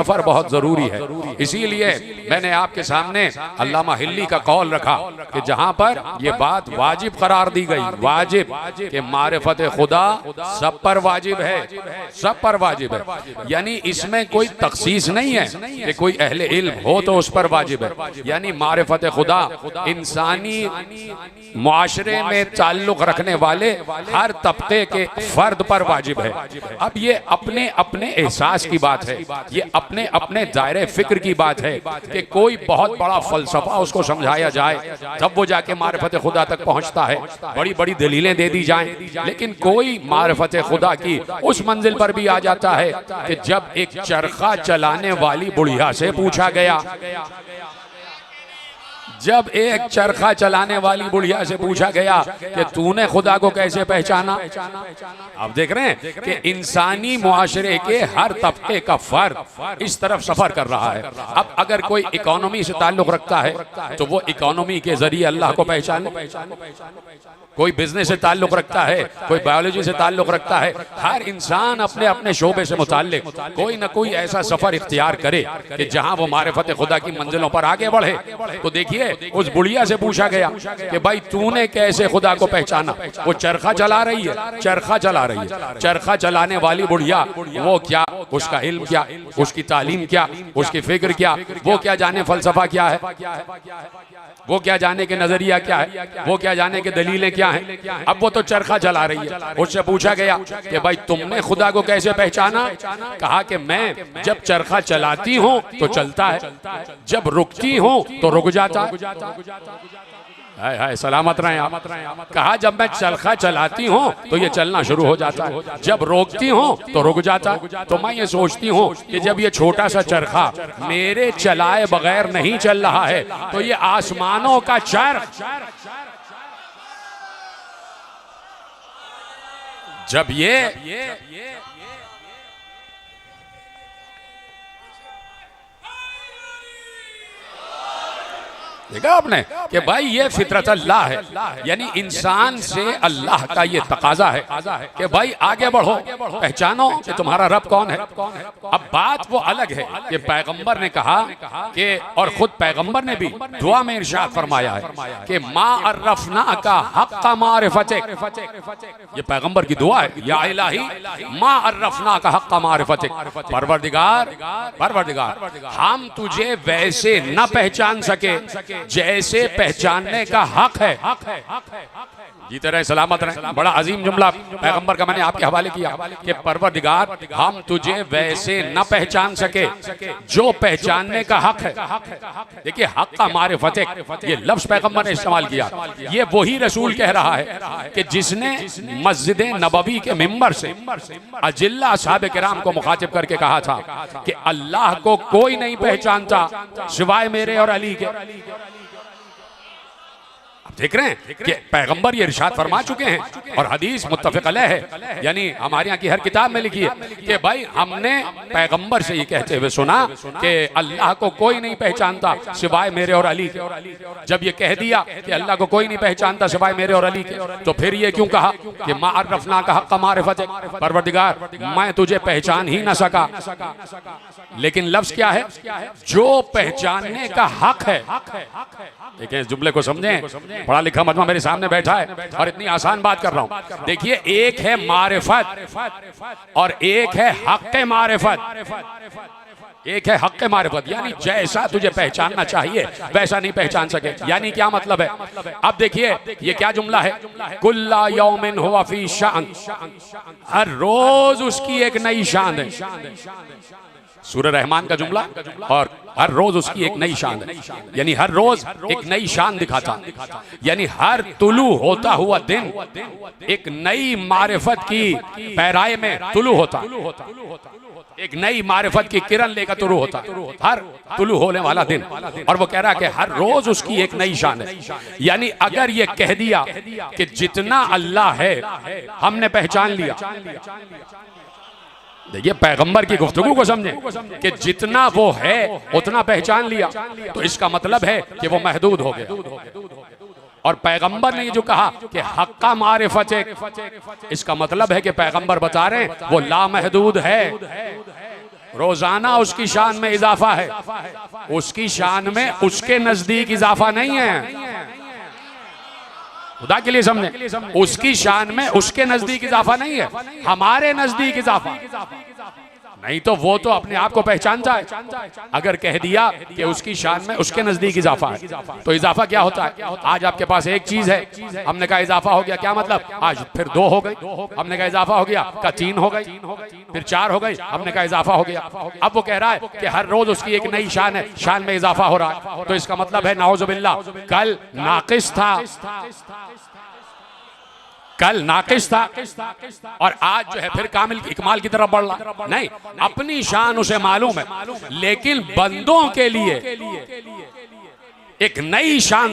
सफर बहुत जरूरी है। इसीलिए मैंने आपके सामने अल्लामा हिल्ली का कौल रखा कि जहां पर ये बात वाजिब करार दी गई, वाजिब कि मारिफत खुदा सब पर वाजिब है, सब पर वाजिब है। यानी इसमें कोई तखसीस नहीं है कि कोई अहले इल्म हो तो उस पर वाजिब है। यानी मारिफत खुदा इंसानी मुआशरे में ताल्लुक रखने वाले हर तबके के फर्द पर वाजिब है। अब ये अपने अपने एहसास की बात है, ये अपने अपने दायरे फिक्र की बात है कि कोई बहुत बड़ा फलसफा उसको समझाया जाए तब वो जाके मारिफत खुदा तक पहुंचता है, बड़ी बड़ी दलीलें दे दी जाएं। लेकिन कोई मारिफत खुदा की उस मंजिल पर भी आ जाता है कि जब एक चरखा चलाने वाली बुढ़िया से पूछा गया, जब एक चरखा चलाने वाली बुढ़िया से पूछा गया कि तूने खुदा को कैसे पहचाना। आप देख रहे हैं कि इंसानी मुआशरे के हर तबके का फर्द इस तरफ सफर कर रहा है। अब अगर कोई इकोनॉमी से ताल्लुक रखता है तो वो इकोनॉमी के जरिए अल्लाह को पहचाने, कोई बिजनेस से ताल्लुक रखता है, कोई बायोलॉजी से ताल्लुक रखता है। हर इंसान अपने अपने शोबे से मुताल्लिक कोई ना कोई ऐसा सफर इख्तियार करे कि जहां वो मारिफत खुदा की मंजिलों पर आगे बढ़े। तो देखिए उस बुढ़िया से पूछा गया कि भाई तूने कैसे खुदा को पहचाना। वो चरखा चला रही है, चरखा चला रही है, चरखा चलाने वाली बुढ़िया, वो क्या, उसका इल्म क्या, उसकी तालीम क्या, उसकी फिक्र क्या, वो क्या जाने फलसफा क्या है, वो क्या जाने के नजरिया क्या है, वो क्या जाने के दलीलें क्या हैं। अब वो तो चरखा चला रही है। उससे पूछा गया कि भाई तुमने खुदा को कैसे पहचाना। कहा कि मैं जब चरखा चलाती हूँ तो चलता है, जब रुकती हूँ तो रुक जाता है। हाय हाय सलामत रहे आप। कहा जब मैं चरखा चलाती हूँ तो ये चलना शुरू हो जाता है, जब रोकती हूँ तो रुक जाता है। तो मैं ये सोचती हूँ कि जब ये छोटा सा चरखा मेरे चलाए बगैर नहीं चल रहा है तो ये आसमानों का चरख जब ये देखा आपने कि भाई ये फितरत अल्लाह है, यानी इंसान से अल्लाह का ये तकाजा है कि भाई आगे बढ़ो, पहचानो कि तुम्हारा रब कौन है। अब बात वो अलग है कि पैगंबर ने कहा कि, और खुद पैगंबर ने भी दुआ में इरशाद फरमाया है कि मा अर्रफना का हक़्क़ मारिफतिक। ये पैगंबर की दुआ है, या इलाही मा अर्रफना का हक़्क़ मारिफतिक। परवरदिगार, परवरदिगार हम तुझे वैसे न पहचान सके जैसे पहचानने का हक है। जीते रहे सलामत रहे। बड़ा अजीम जुमला पैगंबर का मैंने आपके हवाले किया कि परवरदिगार हम तुझे वैसे न पहचान सके जो पहचानने का हक है। देखिए हक का मारिफतिक ये लफ्ज पैगंबर ने इस्तेमाल किया। ये वही रसूल कह रहा है कि जिसने मस्जिद नबवी के मिंबर से अजिल्ला असहाब किराम को मुखातिब करके कहा था कि अल्लाह को कोई नहीं पहचानता सिवाय मेरे और अली के। देख रहे हैं कि पैगंबर ये इरशाद फरमा चुके हैं और हदीस मुत्तफिक अलैह है, यानी हमारे यहाँ की हर किताब में लिखी है कि भाई हमने पैगंबर से ये कहते हुए सुना कि अल्लाह को कोई नहीं पहचानता सिवाय मेरे और अली के। जब ये कह दिया कि अल्लाह को कोई नहीं पहचानता सिवाय मेरे और अली के, तो फिर ये क्यों कहा कि मा अर्रफना का हक़्क़ मारिफतिक। परवरदिगार मैं तुझे पहचान ही न सका, लेकिन लफ्ज क्या है, जो पहचानने का हक है। देखिए इस जुमले को समझें, पढ़ा लिखा मजमा मेरे सामने बैठा है और इतनी आसान बात कर रहा हूं। देखिए एक है मारिफत और एक है हक़्क़े मारिफत। एक है हक़्क़े मारिफत यानी जैसा तुझे पहचानना चाहिए वैसा नहीं पहचान सके। यानी क्या मतलब है, अब देखिए ये क्या जुमला है, कुल्ला यौमिन हुवा फी शान, हर रोज उसकी एक नई शान है। सूरह रहमान का जुमला, और हर रोज उसकी एक नई शान है, यानी हर रोज एक नई शान दिखाता, यानी हर तुलू होता हुआ दिन एक नई मारिफत की पैराए में तुलू होता, एक नई मारिफत की किरण लेकर तुलू होता हर तुलू होने वाला दिन। और वो कह रहा है कि हर रोज उसकी एक नई शान है। यानी अगर ये कह दिया कि जितना अल्लाह है हमने पहचान लिया, देखिए पैगंबर की गुफ्तगू को समझें कि जितना वो है उतना पहचान लिया, तो इसका मतलब है कि वो महदूद हो गया। और पैगंबर ने ये जो कहा कि हक्का मारिफत, इसका मतलब है कि पैगंबर बता रहे हैं वो लामहदूद है। रोजाना उसकी शान में इजाफा है, उसकी शान में उसके नजदीक इजाफा नहीं है। खुदा के लिए समझे, उसकी शान में उसके नजदीक इजाफा नहीं है, हमारे नजदीक इजाफा। नहीं तो वो तो अपने आप को पहचानता है। अगर कह दिया कि उसकी शान में उसके नजदीक इजाफा है, तो इजाफा क्या होता है? आज आपके पास एक चीज है, हमने कहा इजाफा हो गया, क्या मतलब? आज फिर 2 हो गई, हमने कहा इजाफा हो गया, का 3 हो गई, फिर 4 हो गई, हमने कहा इजाफा हो गया। अब वो कह रहा है कि हर रोज उसकी एक नई शान है, शान में इजाफा हो रहा है, तो इसका मतलब है नाउजुबिल्लाह कल नाकिस था, कल नाकिस था और आज जो है फिर कामिल इकमाल की तरफ बढ़ रहा। नहीं, अपनी शान उसे मालूम है, लेकिन बंदों के लिए एक नई शान